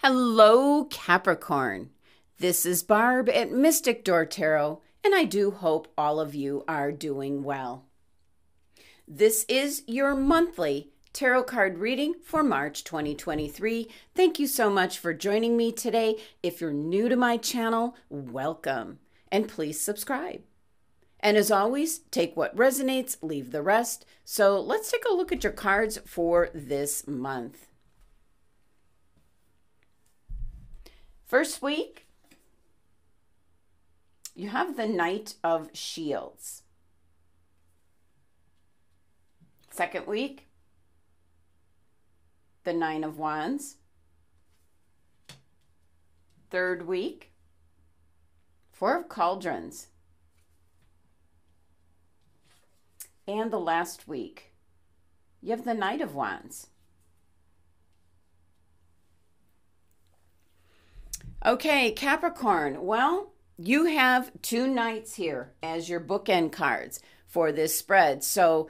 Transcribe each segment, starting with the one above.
Hello, Capricorn. This is Barb at Mystic Door Tarot, and I do hope all of you are doing well. This is your monthly tarot card reading for March 2023. Thank you so much for joining me today. If you're new to my channel, welcome, and please subscribe. And as always, take what resonates, leave the rest. So let's take a look at your cards for this month. First week, you have the Knight of Shields. Second week, the Nine of Wands. Third week, Four of Cauldrons. And the last week, you have the Knight of Wands. Okay, Capricorn, well, you have two knights here as your bookend cards for this spread. So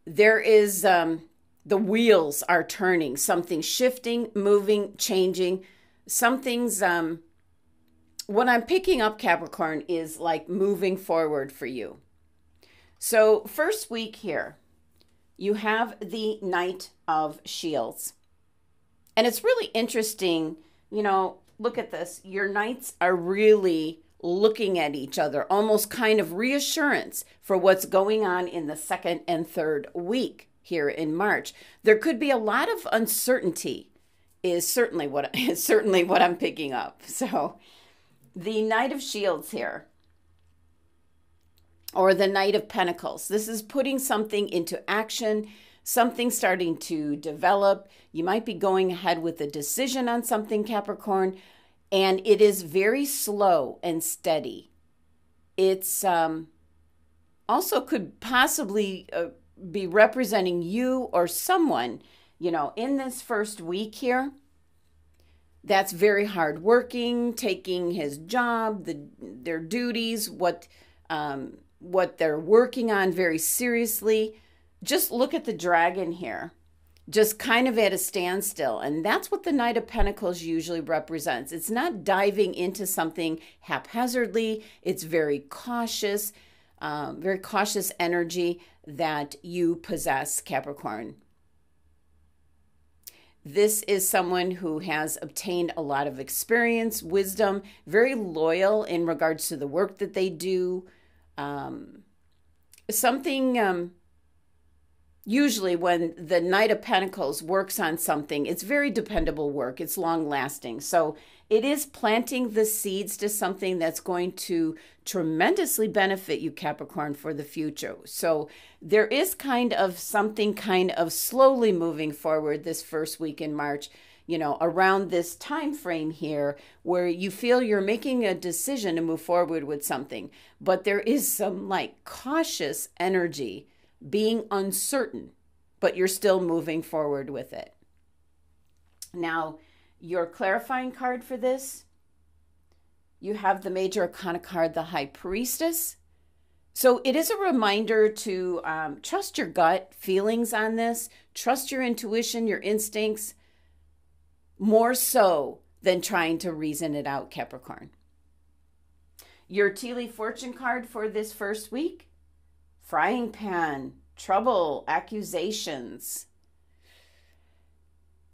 there is, the wheels are turning, something shifting, moving, changing. Something's, what I'm picking up, Capricorn, is like moving forward for you. So first week here, you have the Knight of Shields. And it's really interesting, you know, look at this. Your knights are really looking at each other, almost kind of reassurance for what's going on in the second and third week here in March. There could be a lot of uncertainty is certainly what I'm picking up. So the Knight of Shields here, or the Knight of Pentacles, this is putting something into action, something starting to develop. You might be going ahead with a decision on something, Capricorn, and it is very slow and steady. It's also could possibly be representing you or someone, you know, in this first week here that's very hardworking, taking his job, their duties, what they're working on very seriously. Just look at the dragon here, just kind of at a standstill. And that's what the Knight of Pentacles usually represents. It's not diving into something haphazardly. It's very cautious energy that you possess, Capricorn. This is someone who has obtained a lot of experience, wisdom, very loyal in regards to the work that they do. Usually when the Knight of Pentacles works on something, it's very dependable work. It's long lasting. So it is planting the seeds to something that's going to tremendously benefit you, Capricorn, for the future. So there is kind of something kind of slowly moving forward this first week in March, you know, around this time frame here where you feel you're making a decision to move forward with something. But there is some like cautious energy, being uncertain, but you're still moving forward with it. Now, your clarifying card for this, you have the Major Arcana card, the High Priestess. So it is a reminder to trust your gut feelings on this, trust your intuition, your instincts, more so than trying to reason it out, Capricorn. Your Tea Leaf Fortune card for this first week, Frying Pan, trouble, accusations.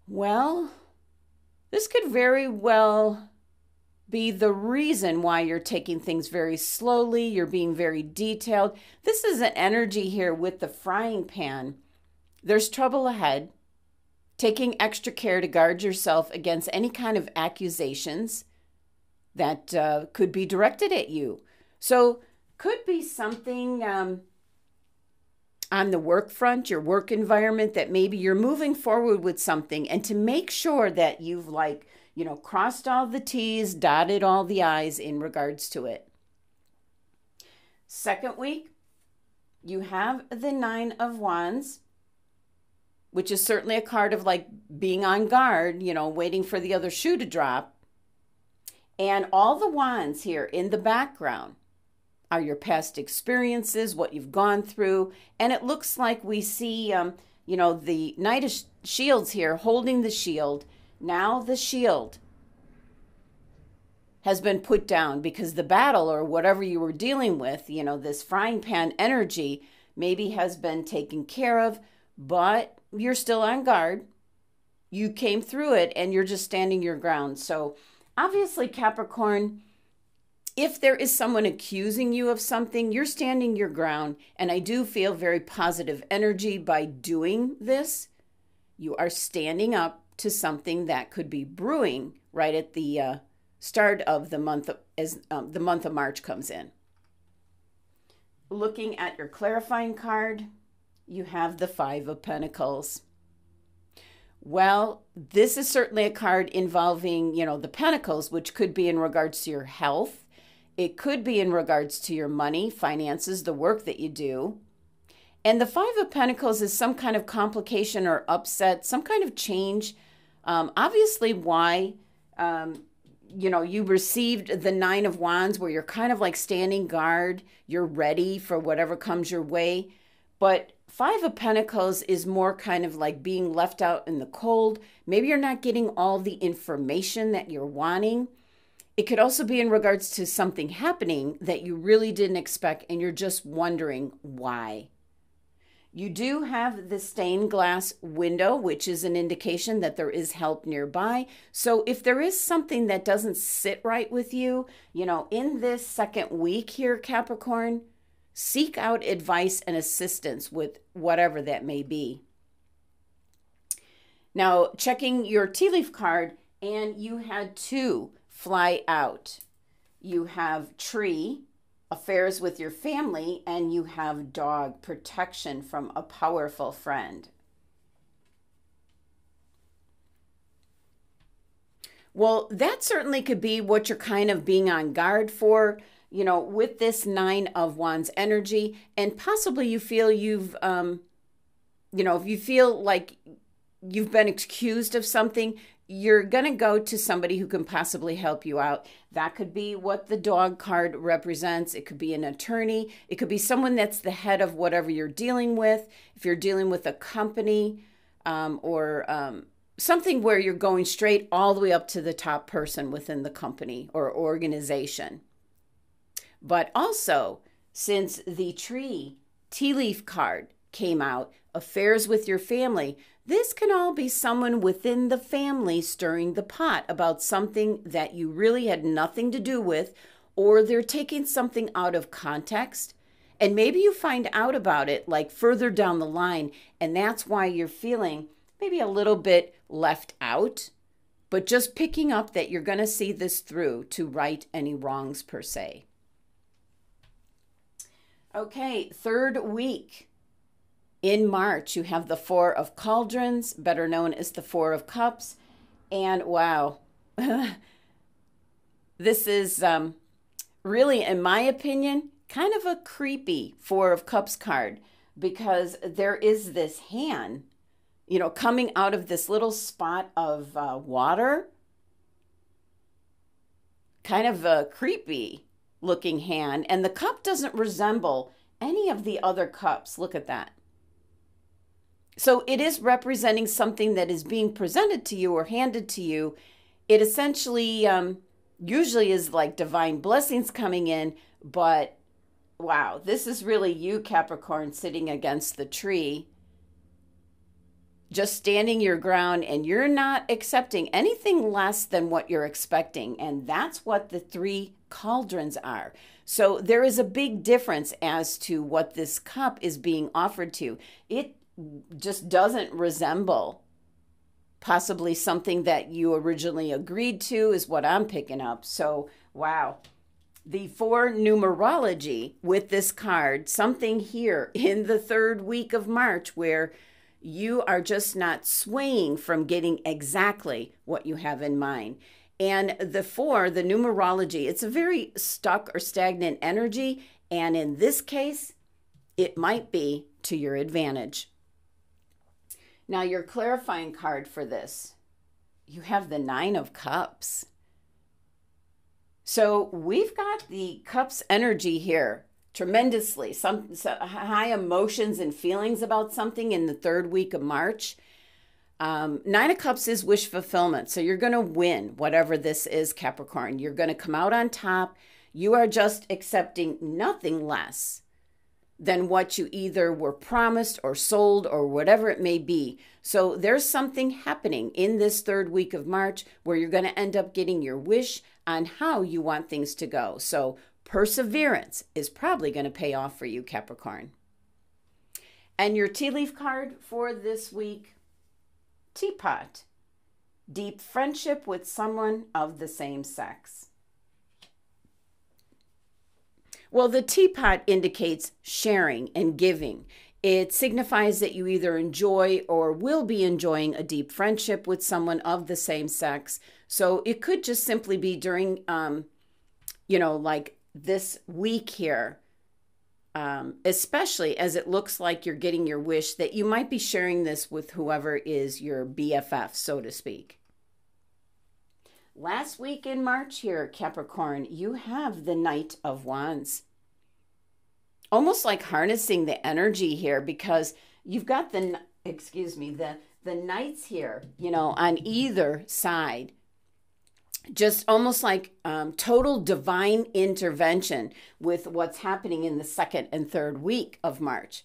Well, this could very well be the reason why you're taking things very slowly. You're being very detailed. This is an energy here with the frying pan. There's trouble ahead. Taking extra care to guard yourself against any kind of accusations that could be directed at you. So could be something on the work front, your work environment, that maybe you're moving forward with something, and to make sure that you've crossed all the T's, dotted all the I's in regards to it. Second week, you have the Nine of Wands, which is certainly a card of like being on guard, you know, waiting for the other shoe to drop. And all the wands here in the background are your past experiences, what you've gone through. And it looks like we see, the Knight of Shields here holding the shield, Now the shield has been put down because the battle or whatever you were dealing with, this frying pan energy maybe has been taken care of, but you're still on guard. You came through it and you're just standing your ground. So obviously, Capricorn, if there is someone accusing you of something, you're standing your ground. And I do feel very positive energy by doing this. You are standing up to something that could be brewing right at the start of the month as the month of March comes in. Looking at your clarifying card, you have the Five of Pentacles. Well, this is certainly a card involving, the Pentacles, which could be in regards to your health. It could be in regards to your money, finances, the work that you do. And the Five of Pentacles is some kind of complication or upset, some kind of change. Obviously, why you received the Nine of Wands where you're kind of like standing guard. You're ready for whatever comes your way. But Five of Pentacles is more kind of like being left out in the cold. Maybe you're not getting all the information that you're wanting. It could also be in regards to something happening that you really didn't expect and you're just wondering why. You do have the stained glass window, which is an indication that there is help nearby. So if there is something that doesn't sit right with you, in this second week here, Capricorn, seek out advice and assistance with whatever that may be. Now, checking your tea leaf card, and you had two fly out. You have tree, affairs with your family, and you have dog, protection from a powerful friend. Well, that certainly could be what you're kind of being on guard for, with this Nine of Wands energy. And possibly you feel if you feel like you've been accused of something, you're going to go to somebody who can possibly help you out. That could be what the dog card represents. It could be an attorney. It could be someone that's the head of whatever you're dealing with. If you're dealing with a company or something where you're going straight all the way up to the top person within the company or organization. But also, since the tea leaf card came out, affairs with your family, this can all be someone within the family stirring the pot about something that you really had nothing to do with, or they're taking something out of context. And maybe you find out about it like further down the line, and that's why you're feeling maybe a little bit left out, but just picking up that you're going to see this through to right any wrongs per se. Okay, third week. In March, you have the Four of Cauldrons, better known as the Four of Cups. And wow, this is really, in my opinion, kind of a creepy Four of Cups card because there is this hand, coming out of this little spot of water. Kind of a creepy looking hand. And the cup doesn't resemble any of the other cups. Look at that. So it is representing something that is being presented to you or handed to you. It essentially usually is like divine blessings coming in, but wow, this is really you, Capricorn, sitting against the tree, just standing your ground, and you're not accepting anything less than what you're expecting. And that's what the three cauldrons are. So there is a big difference as to what this cup is being offered to. It just doesn't resemble possibly something that you originally agreed to is what I'm picking up. So, wow. The 4 numerology with this card, something here in the third week of March where you are just not swaying from getting exactly what you have in mind. And the 4, the numerology, it's a very stuck or stagnant energy. And in this case, it might be to your advantage. Now, your clarifying card for this, you have the 9 of Cups. So we've got the Cups energy here tremendously. Some high emotions and feelings about something in the third week of March. Nine of Cups is wish fulfillment. So you're going to win whatever this is, Capricorn. You're going to come out on top. You are just accepting nothing less than what you either were promised or sold or whatever it may be. So there's something happening in this third week of March where you're going to end up getting your wish on how you want things to go. So perseverance is probably going to pay off for you, Capricorn. And your tea leaf card for this week, Teapot. Deep friendship with someone of the same sex. Well, the teapot indicates sharing and giving. It signifies that you either enjoy or will be enjoying a deep friendship with someone of the same sex. So it could just simply be during, like this week here, especially as it looks like you're getting your wish, that you might be sharing this with whoever is your BFF, so to speak. Last week in March here, Capricorn, you have the Knight of Wands. Almost like harnessing the energy here, because you've got the knights here, on either side. Just almost like total divine intervention with what's happening in the second and third week of March.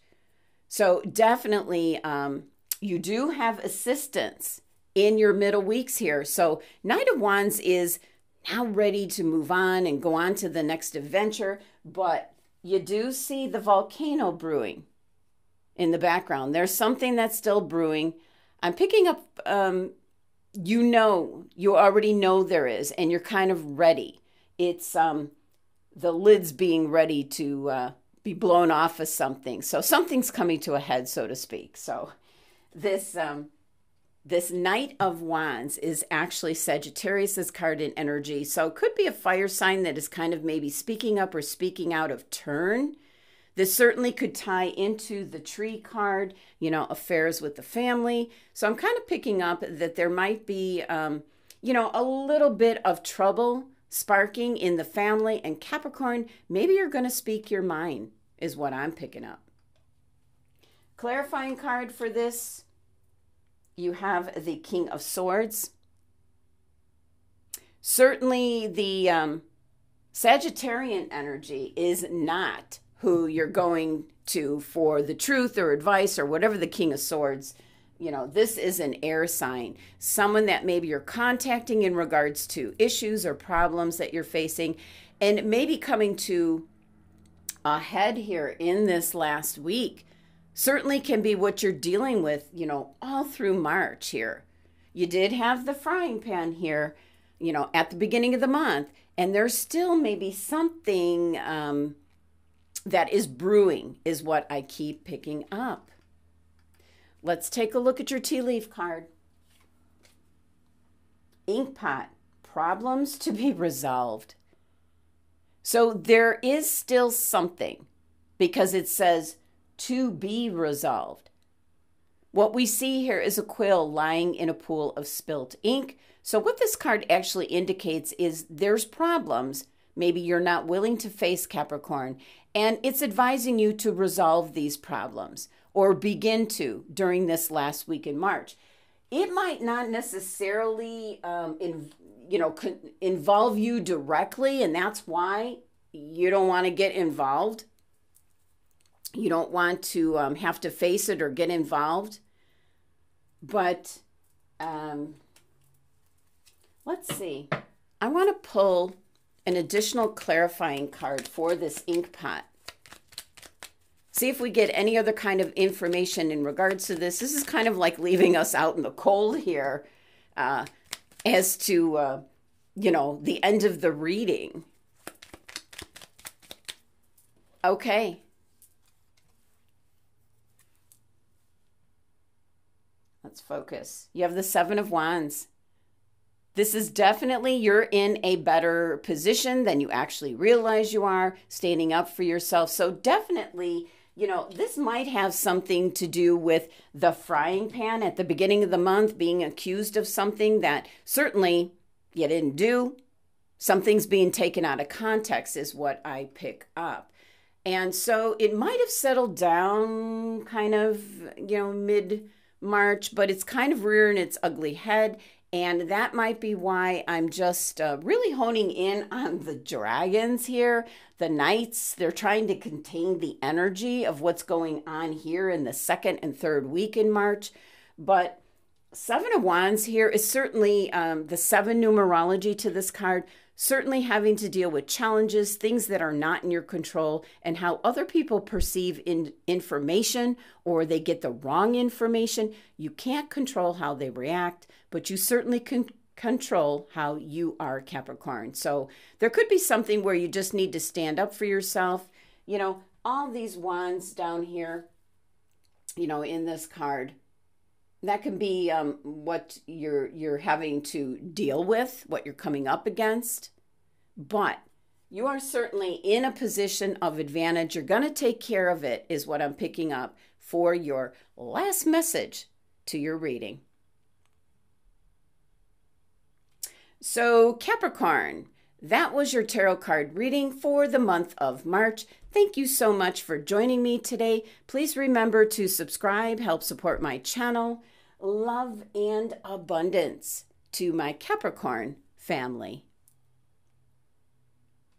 So definitely you do have assistance in your middle weeks here. So Knight of Wands is now ready to move on and go on to the next adventure, but you do see the volcano brewing in the background. There's something that's still brewing. I'm picking up, you already know there is, and you're kind of ready. It's the lid's being ready to be blown off of something. So something's coming to a head, so to speak. So this Knight of Wands is actually Sagittarius's card in energy. So it could be a fire sign that is kind of maybe speaking up or speaking out of turn. This certainly could tie into the tree card, affairs with the family. So I'm kind of picking up that there might be, a little bit of trouble sparking in the family. And Capricorn, maybe you're going to speak your mind is what I'm picking up. Clarifying card for this, you have the King of Swords. Certainly the Sagittarian energy is not who you're going to for the truth or advice or whatever the King of Swords, this is an air sign. Someone that maybe you're contacting in regards to issues or problems that you're facing, and maybe coming to a head here in this last week. Certainly can be what you're dealing with, all through March here. You did have the frying pan here, at the beginning of the month, and there's still maybe something that is brewing is what I keep picking up. Let's take a look at your tea leaf card. Inkpot, problems to be resolved. So there is still something, because it says to be resolved. What we see here is a quill lying in a pool of spilt ink. So what this card actually indicates is there's problems maybe you're not willing to face, Capricorn, and it's advising you to resolve these problems or begin to during this last week in March. It might not necessarily involve you directly, and that's why you don't want to get involved. You don't want to have to face it or get involved. But let's see. I want to pull an additional clarifying card for this ink pot. See if we get any other kind of information in regards to this. This is kind of like leaving us out in the cold here as to, the end of the reading. Okay. Let's focus. You have the Seven of Wands. This is definitely, you're in a better position than you actually realize you are, standing up for yourself. So definitely, this might have something to do with the frying pan at the beginning of the month, being accused of something that certainly you didn't do. Something's being taken out of context is what I pick up. And so it might have settled down kind of, March, but it's kind of rearing its ugly head. And that might be why I'm just really honing in on the dragons here. The knights, they're trying to contain the energy of what's going on here in the second and third week in March. But Seven of Wands here is certainly the seven numerology to this card, certainly having to deal with challenges, things that are not in your control, and how other people perceive information or they get the wrong information. You can't control how they react, but you certainly can control how you are, Capricorn. So there could be something where you just need to stand up for yourself. You know, all these wands down here, you know, in this card, that can be what you're having to deal with, what you're coming up against. But you are certainly in a position of advantage. You're going to take care of it, is what I'm picking up for your last message to your reading. So Capricorn, that was your tarot card reading for the month of March. Thank you so much for joining me today. Please remember to subscribe, help support my channel. Love and abundance to my Capricorn family.